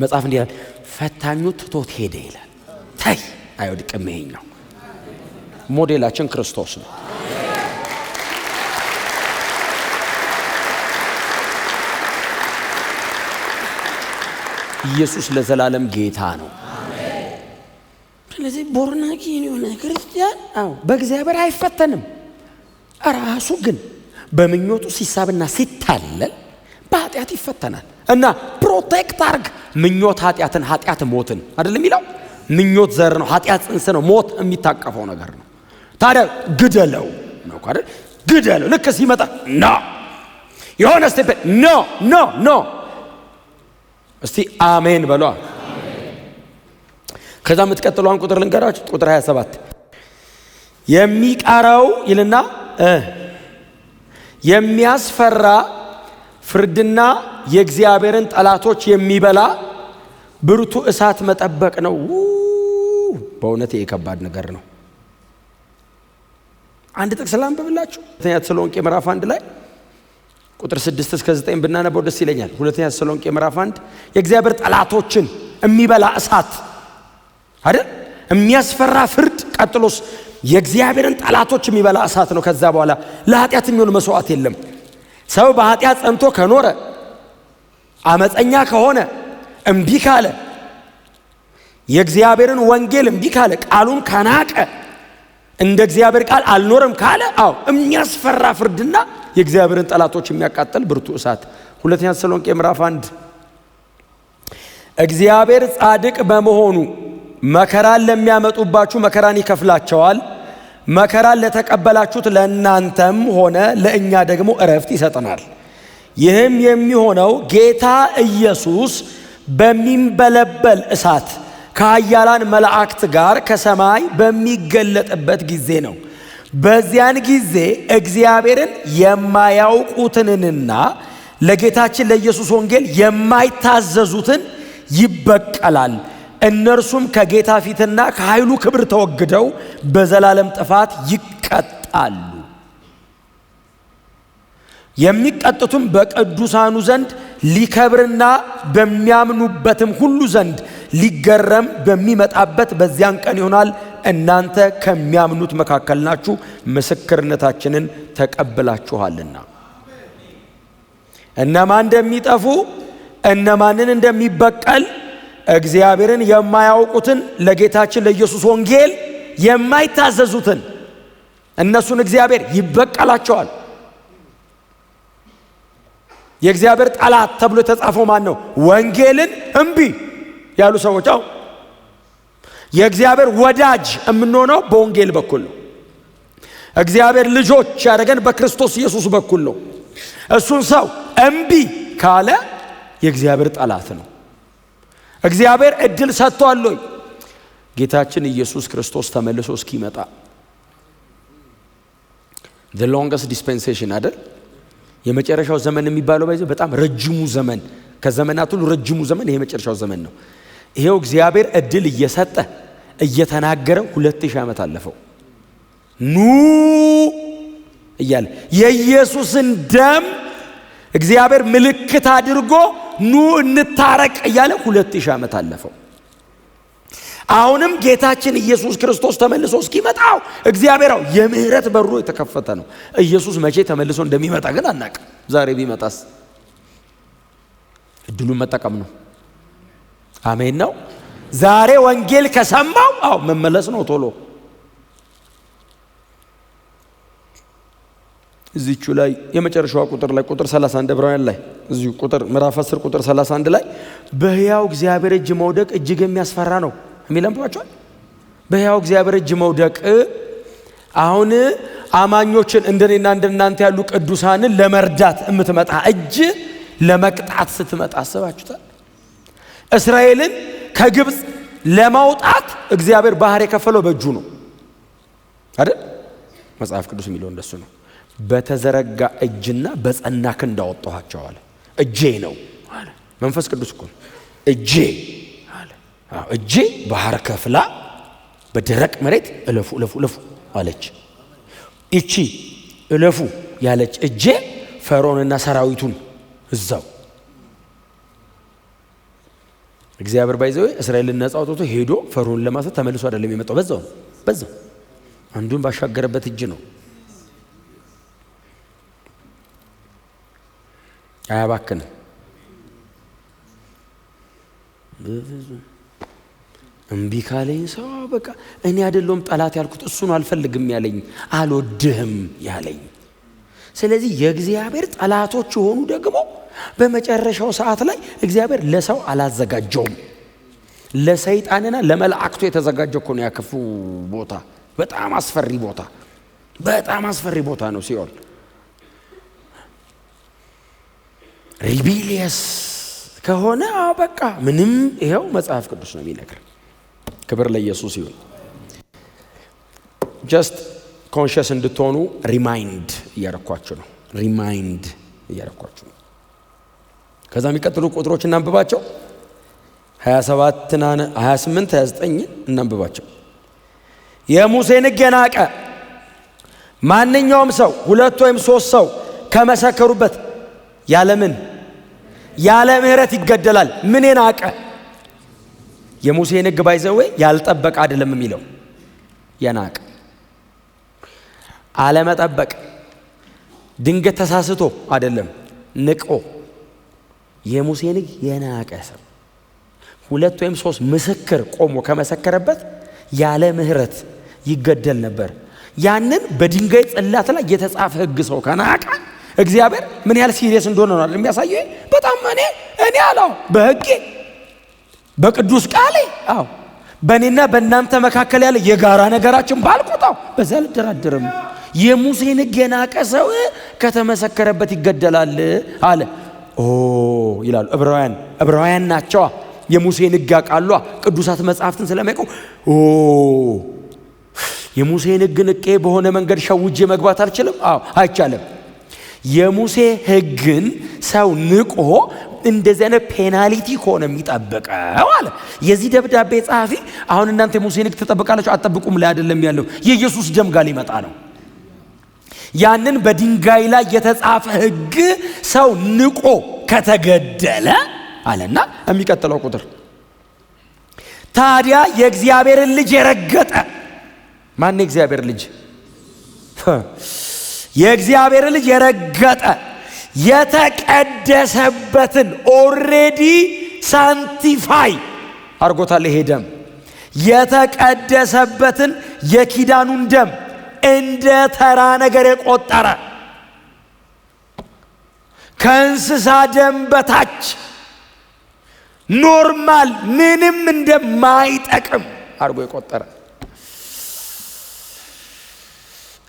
መጽሐፍ እንዲህ ይላል፣ ፈታኙ ትቶት ሄደ ይላል። ታይ አይወድቅም። ይሄኛው ሞዴላችን ክርስቶስ ነው። ኢየሱስ ለዘላለም ጌታ ነው። ስለዚህ ቦርናጊ የሆነ ክርስቲያን በእግዚአብሔር አይፈተንም። ራሱ ግን በምኞቱ ሲሳብና ሲታለል በኃጢአት ይፈተናል። እና ፕሮቴክት አርግ ምኞት ኃጢአትን፣ ኃጢአት ሞትን አይደለም የሚለው። ምኞት ዘር ነው፣ ኃጢአት ጽንስ ነው፣ ሞት የሚታቀፈው ነገር ነው። ታዲያ ግደለው ነው አይደል? ግደለው። ልክ ሲመጣ ኖ የሆነ ስቴፕ ኖ ኖ ኖ። እስቲ አሜን በሏ። ከዛ የምትቀጥለውን ቁጥር ልንገራችሁ። ቁጥር 27 የሚቀረው ይልና የሚያስፈራ ፍርድና የእግዚአብሔርን ጠላቶች የሚበላ ብርቱ እሳት መጠበቅ ነው። በእውነት የከባድ ነገር ነው። አንድ ጥቅስ ላንብብላችሁ። ሁለተኛ ተሰሎንቄ ምዕራፍ 1 ላይ ቁጥር 6 እስከ 9 ብናነበው ደስ ይለኛል። ሁለተኛ ተሰሎንቄ ምዕራፍ 1 የእግዚአብሔር ጠላቶችን የሚበላ እሳት አይደል? የሚያስፈራ ፍርድ፣ ቀጥሎስ የእግዚአብሔርን ጠላቶች የሚበላ እሳት ነው። ከዛ በኋላ ለኃጢአት የሚሆን መስዋዕት የለም። ሰው በኃጢአት ጸንቶ ከኖረ፣ አመፀኛ ከሆነ፣ እምቢ ካለ፣ የእግዚአብሔርን ወንጌል እምቢ ካለ፣ ቃሉን ከናቀ፣ እንደ እግዚአብሔር ቃል አልኖርም ካለ የሚያስፈራ ፍርድና የእግዚአብሔርን ጠላቶች የሚያቃጥል ብርቱ እሳት። ሁለተኛ ተሰሎንቄ ምዕራፍ 1 እግዚአብሔር ጻድቅ በመሆኑ መከራን ለሚያመጡባችሁ መከራን ይከፍላቸዋል። መከራን ለተቀበላችሁት ለእናንተም ሆነ ለእኛ ደግሞ ዕረፍት ይሰጠናል። ይህም የሚሆነው ጌታ ኢየሱስ በሚንበለበል እሳት ከኃያላን መላእክት ጋር ከሰማይ በሚገለጥበት ጊዜ ነው። በዚያን ጊዜ እግዚአብሔርን የማያውቁትንና ለጌታችን ለኢየሱስ ወንጌል የማይታዘዙትን ይበቀላል። እነርሱም ከጌታ ፊትና ከኃይሉ ክብር ተወግደው በዘላለም ጥፋት ይቀጣሉ። የሚቀጡትም በቅዱሳኑ ዘንድ ሊከብርና በሚያምኑበትም ሁሉ ዘንድ ሊገረም በሚመጣበት በዚያን ቀን ይሆናል። እናንተ ከሚያምኑት መካከል ናችሁ፣ ምስክርነታችንን ተቀብላችኋልና። እነማን እንደሚጠፉ እነማንን እንደሚበቀል እግዚአብሔርን የማያውቁትን ለጌታችን ለኢየሱስ ወንጌል የማይታዘዙትን እነሱን እግዚአብሔር ይበቀላቸዋል። የእግዚአብሔር ጠላት ተብሎ የተጻፈው ማን ነው? ወንጌልን እምቢ ያሉ ሰዎች። የእግዚአብሔር ወዳጅ የምንሆነው በወንጌል በኩል ነው። እግዚአብሔር ልጆች ያደረገን በክርስቶስ ኢየሱስ በኩል ነው። እሱን ሰው እምቢ ካለ የእግዚአብሔር ጠላት ነው። እግዚአብሔር እድል ሰጥቷል ወይ? ጌታችን ኢየሱስ ክርስቶስ ተመልሶ እስኪመጣ the longest dispensation አይደል? የመጨረሻው ዘመን የሚባለው በጣም ረጅሙ ዘመን፣ ከዘመናት ሁሉ ረጅሙ ዘመን ይሄ የመጨረሻው ዘመን ነው። ይሄው እግዚአብሔር እድል እየሰጠ እየተናገረ 2000 ዓመት አለፈው። ኑ እያለ የኢየሱስን ደም እግዚአብሔር ምልክት አድርጎ ኑ እንታረቅ እያለ 2000 ዓመት አለፈው። አሁንም ጌታችን ኢየሱስ ክርስቶስ ተመልሶ እስኪመጣው እግዚአብሔር የምህረት በሩ የተከፈተ ነው። ኢየሱስ መቼ ተመልሶ እንደሚመጣ ግን አናውቅም። ዛሬ ቢመጣስ እድሉን መጠቀም ነው። አሜን ነው። ዛሬ ወንጌል ከሰማው መመለስ ነው ቶሎ። እዚቹ ላይ የመጨረሻው ቁጥር ላይ ቁጥር 31 ዕብራውያን ላይ እዚሁ ቁጥር ምዕራፍ 10 ቁጥር 31 ላይ በሕያው እግዚአብሔር እጅ መውደቅ እጅግ የሚያስፈራ ነው የሚለምባቸዋል። በሕያው እግዚአብሔር እጅ መውደቅ አሁን አማኞችን እንደኔና እንደናንተ ያሉ ቅዱሳንን ለመርዳት የምትመጣ እጅ ለመቅጣት ስትመጣ አስባችሁታል? እስራኤልን ከግብፅ ለማውጣት እግዚአብሔር ባህር የከፈለው በእጁ ነው አይደል? መጽሐፍ ቅዱስ የሚለው እንደሱ ነው። በተዘረጋ እጅና በጸና ክንድ አወጣኋቸው አለ። እጄ ነው አለ መንፈስ ቅዱስ እኮ እጄ አለ። እጄ ባህር ከፍላ በደረቅ መሬት እለፉ እለፉ እለፉ አለች። እቺ እለፉ ያለች እጄ ፈርዖንና ሰራዊቱን እዛው እግዚአብሔር ባይዘው እስራኤልን ነፃ አውጥቶ ሄዶ ፈርዖንን ለማሳት ተመልሶ አይደለም የመጣው። በዛው አንዱን ባሻገረበት እጅ ነው። አያባክንም። እምቢ ካለኝ ሰው በቃ እኔ አይደለሁም ጠላት ያልኩት እሱ ነው አልፈልግም ያለኝ አልወድህም ያለኝ። ስለዚህ የእግዚአብሔር ጠላቶች የሆኑ ደግሞ በመጨረሻው ሰዓት ላይ እግዚአብሔር ለሰው አላዘጋጀውም። ለሰይጣንና ለመላእክቱ የተዘጋጀ እኮ ነው ያከፉ ቦታ። በጣም አስፈሪ ቦታ ነው ሲኦል። ሪቢሊየስ ከሆነ በቃ ምንም ይሄው መጽሐፍ ቅዱስ ነው የሚነግር። ክብር ለኢየሱስ ይሁን። ጀስት ኮንሽስ እንድትሆኑ ሪማይንድ እያረኳችሁ ነው። ከዛ የሚቀጥሉ ቁጥሮች እናንብባቸው። 27 28 29 እናንብባቸው። የሙሴን ሕግ የናቀ ማንኛውም ሰው 2 ወይም 3 ሰው ከመሰከሩበት ያለ ምህረት ይገደላል። ምን የናቀ? የሙሴን ሕግ ባይዘው ያልጠበቀ አይደለም የሚለው የናቀ አለመጠበቅ ድንገት ተሳስቶ አይደለም ንቆ የሙሴን ሕግ የናቀ ሰው 2 ወይም 3 ምስክር ቆሞ ከመሰከረበት ያለ ምህረት ይገደል ነበር። ያንን በድንጋይ ጽላት ላይ የተጻፈ ሕግ ሰው ከናቀ እግዚአብሔር ምን ያህል ሲሪየስ እንደሆነ ነው የሚያሳየው። በጣም እኔ አለው በሕጌ በቅዱስ ቃሌ በእኔና በእናንተ መካከል ያለ የጋራ ነገራችን ባልቆጣው በዛ ልደራደርም። የሙሴን ሕግ የናቀ ሰው ከተመሰከረበት ይገደላል አለ። ይላሉ ዕብራውያን ናቸው። የሙሴን ሕግ ያውቃሉ። ቅዱሳት መጻሕፍትን ስለማይቀው የሙሴን ሕግ ንቄ በሆነ መንገድ ሸውጄ መግባት አልችልም። አይቻልም። የሙሴ ሕግን ሰው ንቆ እንደዚህ አይነት ፔናልቲ ሆነ የሚጠብቀው አለ። የዚህ ደብዳቤ ጸሐፊ አሁን እናንተ የሙሴን ሕግ ተጠብቃላችሁ አትጠብቁም ላይ አይደለም ያለው፣ የኢየሱስ ደም ጋር ሊመጣ ነው። ያንን በድንጋይ ላይ የተጻፈ ሕግ ሰው ንቆ ከተገደለ አለና የሚቀጥለው ቁጥር ታዲያ የእግዚአብሔርን ልጅ የረገጠ ማን ነው? እግዚአብሔር ልጅ የእግዚአብሔር ልጅ የረገጠ የተቀደሰበትን ኦሬዲ ሳንቲፋይ አርጎታል። ይሄ ደም የተቀደሰበትን የኪዳኑን ደም እንደ ተራ ነገር የቆጠረ ከእንስሳ ደም በታች ኖርማል ምንም እንደማይጠቅም አርጎ የቆጠረ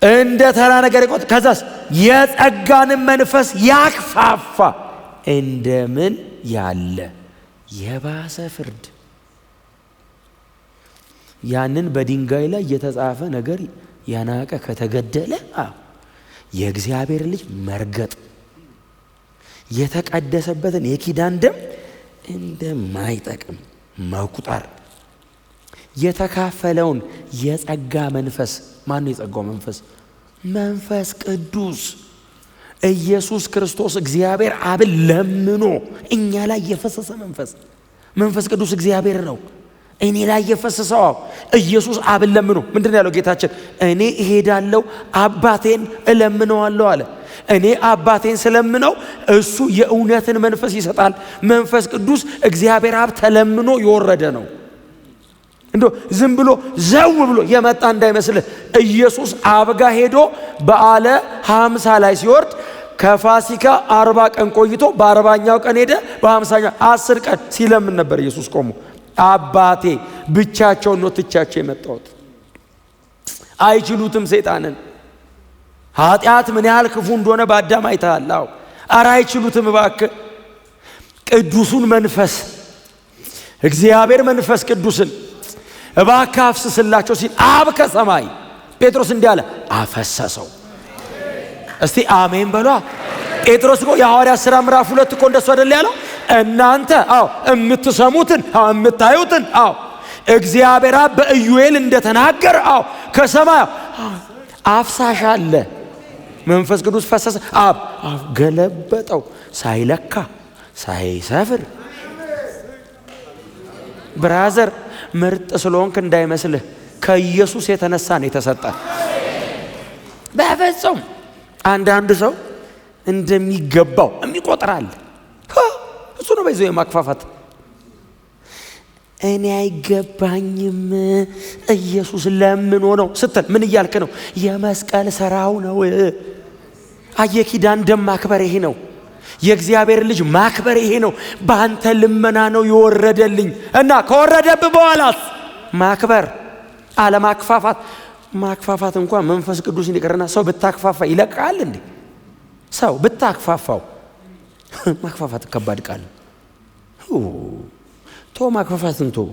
እንደ ተራ ነገር የቆጠረ ከዛስ የጸጋንም መንፈስ ያክፋፋ እንደምን ያለ የባሰ ፍርድ። ያንን በድንጋይ ላይ የተጻፈ ነገር ያናቀ ከተገደለ የእግዚአብሔር ልጅ መርገጥ የተቀደሰበትን የኪዳን ደም እንደማይጠቅም መቁጠር የተካፈለውን የጸጋ መንፈስ ማን ነው? የጸጋው መንፈስ መንፈስ ቅዱስ ኢየሱስ ክርስቶስ እግዚአብሔር አብን ለምኖ እኛ ላይ የፈሰሰ መንፈስ ቅዱስ እግዚአብሔር ነው። እኔ ላይ የፈሰሰው ኢየሱስ አብን ለምኖ ምንድነው ያለው ጌታችን? እኔ እሄዳለሁ አባቴን እለምነዋለሁ አለ። እኔ አባቴን ስለምነው እሱ የእውነትን መንፈስ ይሰጣል። መንፈስ ቅዱስ እግዚአብሔር አብ ተለምኖ የወረደ ነው። እንዶ ዝም ብሎ ዘው ብሎ የመጣ እንዳይመስልህ። ኢየሱስ አብ ጋር ሄዶ በዓለ 50 ላይ ሲወርድ ከፋሲካ 40 ቀን ቆይቶ በ40ኛው ቀን ሄደ። በ50ኛው 10 ቀን ሲለምን ነበር ኢየሱስ ቆሞ አባቴ ብቻቸውን ነው ትቻቸው የመጣሁት። አይችሉትም ሰይጣንን ኃጢአት ምን ያህል ክፉ እንደሆነ በአዳም አይተሃል። ኧረ አይችሉትም እባክህ ቅዱሱን መንፈስ እግዚአብሔር መንፈስ ቅዱስን እባክህ አፍስስላቸው ሲል አብ ከሰማይ ጴጥሮስ እንዲህ አለ አፈሰሰው። እስቲ አሜን በሏ። ጴጥሮስ እኮ የሐዋርያት ሥራ ምዕራፍ 2 እኮ እንደሱ አይደል ያለው? እናንተ የምትሰሙትን የምታዩትን እግዚአብሔር አብ በኢዩኤል እንደተናገረ ከሰማይ አፍሳሽ አለ። መንፈስ ቅዱስ ፈሰሰ። አብ ገለበጠው ሳይለካ ሳይሰፍር። ብራዘር ምርጥ ስለሆንክ እንዳይመስልህ ከኢየሱስ የተነሳ ነው የተሰጠ። በፍጹም አንዳንድ ሰው እንደሚገባው የሚቆጥራል። እሱ ነው በይዞ የማክፋፋት። እኔ አይገባኝም ኢየሱስ ለምኖ ነው ስትል ምን እያልክ ነው? የመስቀል ሥራው ነው። የኪዳን ደም ማክበር ይሄ ነው። የእግዚአብሔር ልጅ ማክበር ይሄ ነው። በአንተ ልመና ነው የወረደልኝ እና ከወረደብህ በኋላስ ማክበር አለማክፋፋት። ማክፋፋት እንኳን መንፈስ ቅዱስ ይቀርና ሰው ብታክፋፋ ይለቃል እንዴ? ሰው ብታክፋፋው ማክፋፋት ከባድ ቃል ነው።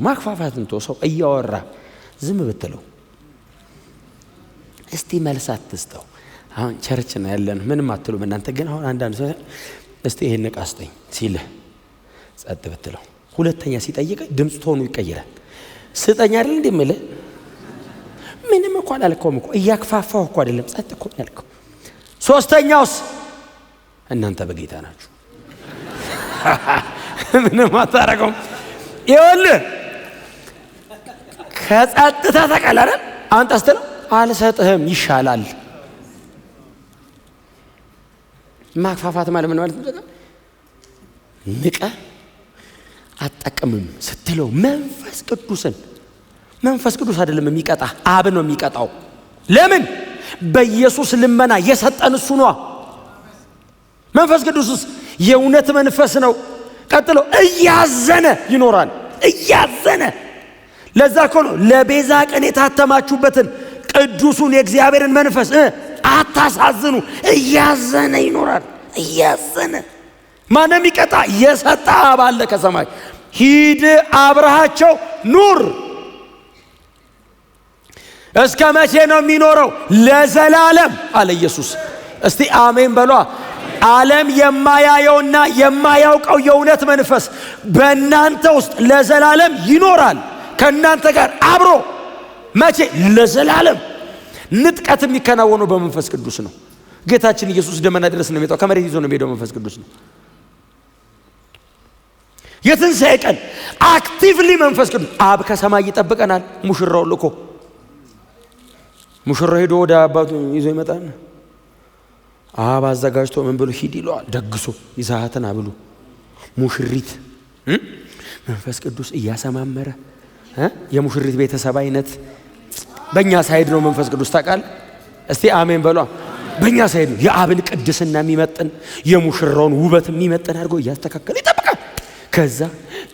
ማክፋፋትን ቶ ሰው እያወራ ዝም ብትለው እስቲ መልስ አትስጠው። አሁን ቸርች ነው ያለን ምንም አትሉም እናንተ። ግን አሁን አንዳንድ ሰው እስቲ ይሄን ዕቃ ስጠኝ ሲልህ ጸጥ ብትለው ሁለተኛ ሲጠይቅ ድምፅ ቶኑ ይቀየራል። ስጠኝ አይደል እንደምልህ ምንም እኮ አላልከውም እኮ እያክፋፋው እኮ አይደለም ጸጥ እኮ ያልከው። ሶስተኛውስ እናንተ በጌታ ናችሁ ምንም አታረገውም። ይኸውልህ ከጸጥታ ተቀላለ አንተ ስትለው አልሰጥህም ይሻላል። ማክፋፋት ማለት ምን ማለት ነው? ንቀ አጠቅምም ስትለው መንፈስ ቅዱስ አይደለም የሚቀጣ አብ ነው የሚቀጣው። ለምን? በኢየሱስ ልመና የሰጠን እሱ ነው። መንፈስ ቅዱስስ የእውነት መንፈስ ነው። ቀጥሎ እያዘነ ይኖራል። እያዘነ ለዛ እኮ ነው ለቤዛ ቀን የታተማችሁበትን ቅዱሱን የእግዚአብሔርን መንፈስ አታሳዝኑ። እያዘነ ይኖራል። እያዘነ ማንም ይቀጣ የሰጣ አብ አለ ከሰማይ። ሂድ አብረሃቸው ኑር። እስከ መቼ ነው የሚኖረው? ለዘላለም አለ ኢየሱስ። እስቲ አሜን በሏ። ዓለም የማያየውና የማያውቀው የእውነት መንፈስ በእናንተ ውስጥ ለዘላለም ይኖራል ከእናንተ ጋር አብሮ። መቼ? ለዘላለም። ንጥቀት የሚከናወነው በመንፈስ ቅዱስ ነው። ጌታችን ኢየሱስ ደመና ድረስ ነው የሚወጣው። ከመሬት ይዞ ነው የሚሄደው። መንፈስ ቅዱስ ነው። የትንሣኤ ቀን አክቲቭሊ መንፈስ ቅዱስ አብ ከሰማይ ይጠብቀናል። ሙሽራው ልኮ ሙሽራው ሄዶ ወደ አባቱ ይዞ ይመጣል። አብ አዘጋጅቶ ምን ብሎ ሂድ ይለዋል። ደግሶ ይዛሃትን አብሉ ሙሽሪት መንፈስ ቅዱስ እያሰማመረ የሙሽሪት ቤተሰብ አይነት በእኛ ሳይድ ነው መንፈስ ቅዱስ ታውቃለህ። እስቲ አሜን በሏ። በእኛ ሳይድ ነው የአብን ቅድስና የሚመጥን የሙሽራውን ውበት የሚመጥን አድርጎ እያስተካከለ ይጠብቃል። ከዛ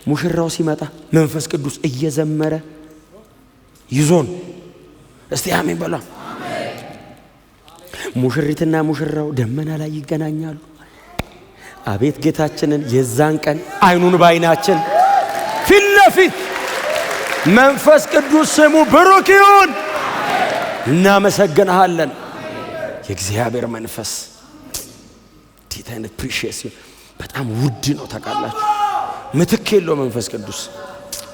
ሙሽራው ሲመጣ መንፈስ ቅዱስ እየዘመረ ይዞን። እስቲ አሜን በሏ። ሙሽሪትና ሙሽራው ደመና ላይ ይገናኛሉ። አቤት ጌታችንን የዛን ቀን አይኑን ባይናችን ፊት ለፊት መንፈስ ቅዱስ ስሙ ብሩክ ይሁን። እናመሰግንሃለን። የእግዚአብሔር መንፈስ እንዴት አይነት ፕሪሺየስ በጣም ውድ ነው ታውቃላችሁ። ምትክ የለው መንፈስ ቅዱስ።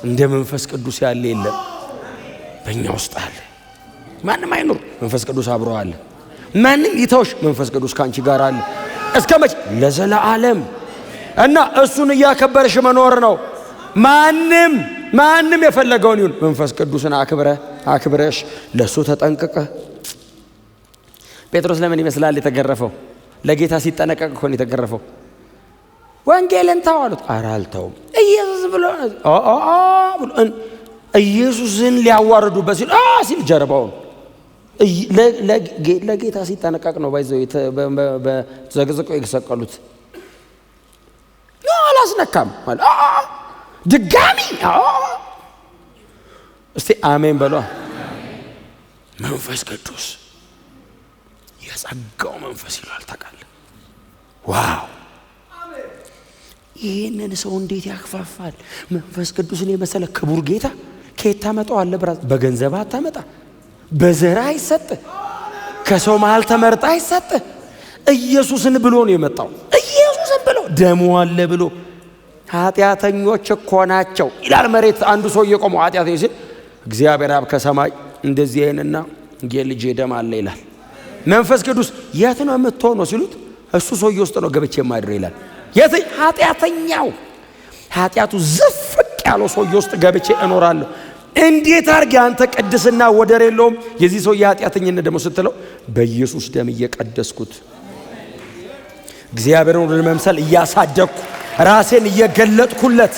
እንደ መንፈስ ቅዱስ ያለ የለም። በእኛ ውስጥ አለ። ማንም አይኖር፣ መንፈስ ቅዱስ አብሮ አለ። ማንም ይተውሽ፣ መንፈስ ቅዱስ ካንቺ ጋር አለ። እስከ መቼ? ለዘላለም። እና እሱን እያከበረሽ መኖር ነው። ማንም የፈለገውን ይሁን መንፈስ ቅዱስን አክብረሽ ለሱ ተጠንቀቀ። ጴጥሮስ ለምን ይመስላል የተገረፈው? ለጌታ ሲጠነቀቅ እኮ ነው የተገረፈው። ወንጌልን ተው አሉት። ኧረ አልተውም ኢየሱስ ብሎ ኢየሱስን ሊያዋርዱበት ሲል ጀርባውን ለጌታ ሲጠነቀቅ ነው ባይዘው በዘግዝቀው የተሰቀሉት። አላስነካም ድጋሚ። እስቲ አሜን በሏ። መንፈስ ቅዱስ የጸጋው መንፈስ ይላል ታውቃለህ። ዋው! ይህንን ሰው እንዴት ያክፋፋል! መንፈስ ቅዱስን የመሰለ ክቡር ጌታ ከየት ታመጣዋለህ? በገንዘብ አታመጣ፣ በዘር አይሰጥ፣ ከሰው መሃል ተመርጣ አይሰጥ። ኢየሱስን ብሎ ነው የመጣው። ኢየሱስን ብሎ ደሙ አለ ብሎ ኃጢአተኞች እኮ ናቸው ይላል። መሬት አንዱ ሰው እየቆመው ኃጢአተኞች ሲል እግዚአብሔር አብ ከሰማይ እንደዚህ አይነና የልጄ ደም አለ ይላል። መንፈስ ቅዱስ የት ነው የምትሆነው ሲሉት እሱ ሰውዬ ውስጥ ነው ገብቼ የማድረው ይላል። የት? ኃጢአተኛው ኃጢአቱ ዝፍቅ ያለው ሰውዬ ውስጥ ገብቼ እኖራለሁ። እንዴት አድርጌ አንተ ቅድስና ወደር የለውም የዚህ ሰው የኃጢአተኝነት ደግሞ ስትለው በኢየሱስ ደም እየቀደስኩት እግዚአብሔርን ወደ መምሰል እያሳደግኩ ራሴን እየገለጥኩለት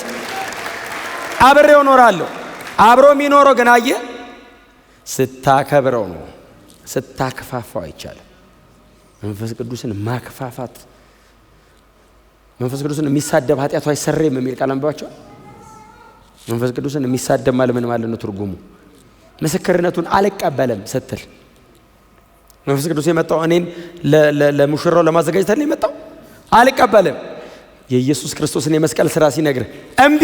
አብሬው እኖራለሁ። አብሮ የሚኖረው ግን አየህ ስታከብረው ነው። ስታክፋፋው አይቻልም። መንፈስ ቅዱስን ማክፋፋት፣ መንፈስ ቅዱስን የሚሳደብ ኃጢአቱ አይሰረይም የሚል ቃል አንብባቸው። መንፈስ ቅዱስን የሚሳደብ ማለት ምን ማለት ነው? ትርጉሙ ምስክርነቱን አልቀበልም ስትል መንፈስ ቅዱስ የመጣው እኔን ለሙሽራው ለማዘጋጀት አይደል የመጣው? አልቀበልም የኢየሱስ ክርስቶስን የመስቀል ሥራ ሲነግርህ እምቢ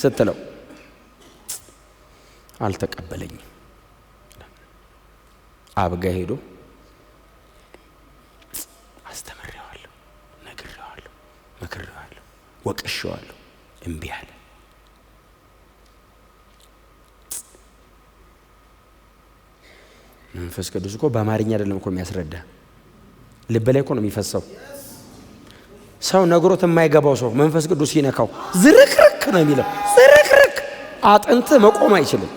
ስትለው አልተቀበለኝም። አብጋ ሄዶ አስተምሬዋለሁ፣ ነግሬዋለሁ፣ መክሬዋለሁ፣ ወቅሼዋለሁ፣ እምቢ አለ። መንፈስ ቅዱስ እኮ በአማርኛ አይደለም እኮ የሚያስረዳ፣ ልብ ላይ እኮ ነው የሚፈሰው። ሰው ነግሮት የማይገባው ሰው መንፈስ ቅዱስ ሲነካው ዝርክርክ ነው የሚለው። ዝርክርክ አጥንት መቆም አይችልም።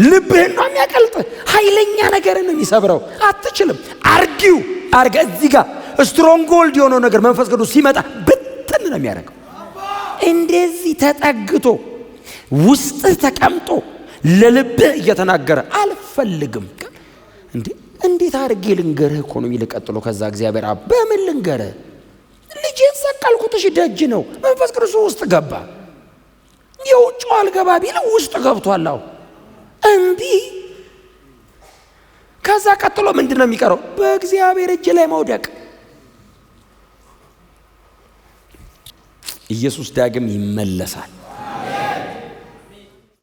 ልብህን ነው የሚያቀልጥ። ኃይለኛ ነገርን ነው የሚሰብረው። አትችልም። አርጊው አርገ እዚህ ጋር ስትሮንግሆልድ የሆነው ነገር መንፈስ ቅዱስ ሲመጣ ብትን ነው የሚያደርገው። እንደዚህ ተጠግቶ ውስጥህ ተቀምጦ ለልብህ እየተናገረ አልፈልግም እንዴት አርጌ ልንገርህ እኮ ነው የሚል። ቀጥሎ ከዛ እግዚአብሔር አብ በምን ልንገርህ? ልጄን ሰቀልኩትሽ ደጅ ነው። መንፈስ ቅዱስ ውስጥ ገባ። የውጭው አልገባ ቢለው ውስጥ ገብቷል። አው እንቢ። ከዛ ቀጥሎ ምንድነው የሚቀረው? በእግዚአብሔር እጅ ላይ መውደቅ። ኢየሱስ ዳግም ይመለሳል።